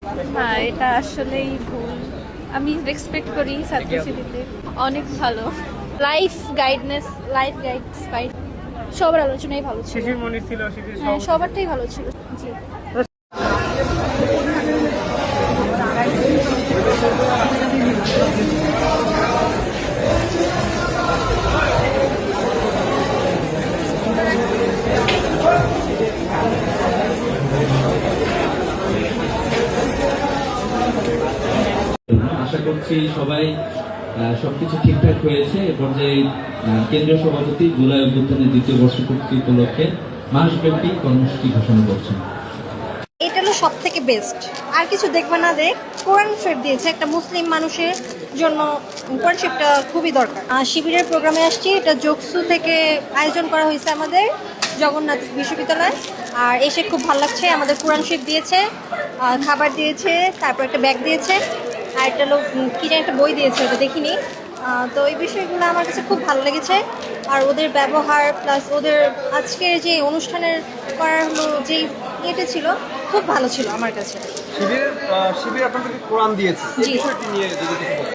না, এটা আসলেই ভুল। আমি রেসপেক্ট করি ছাত্রছাত্রীদের, অনেক ভালো। লাইফ গাইড সবার আলোচনাই ভালো ছিল। শিশির মনির ছিল, শিশির হ্যাঁ, সবারটাই ভালো ছিল। জি। আশা করছি সবাই সবকিছু ঠিকঠাক হয়েছে। এ পর্যায়ে কেন্দ্রীয় সভাপতি জুলাই অভ্যুত্থানের দ্বিতীয় বর্ষপূর্তি উপলক্ষে মাসব্যাপী কর্মসূচি ঘোষণা করছেন। এটা হলো সব থেকে বেস্ট। আর কিছু দেখবে না যে কোরআন শরীফ দিয়েছে একটা মুসলিম মানুষের জন্য। কোরআন শরীফটা খুবই দরকার। শিবিরের প্রোগ্রামে আসছি, এটা যোগসু থেকে আয়োজন করা হয়েছে আমাদের জগন্নাথ বিশ্ববিদ্যালয়। আর এসে খুব ভালো লাগছে। আমাদের কোরআন শরীফ দিয়েছে, খাবার দিয়েছে, তারপর একটা ব্যাগ দিয়েছে, আর একটা লোক কি যেন একটা বই দিয়েছে, ওটা দেখিনি। তো এই বিষয়গুলো আমার কাছে খুব ভালো লেগেছে। আর ওদের ব্যবহার প্লাস ওদের আজকের যে অনুষ্ঠানের করার হলো যেই ইয়েটা ছিল, খুব ভালো ছিল আমার কাছে। শিবির আপনাদেরকে কোরআন দিয়েছে, এই জি। বিষয়টি নিয়ে যদি কিছু বলেন।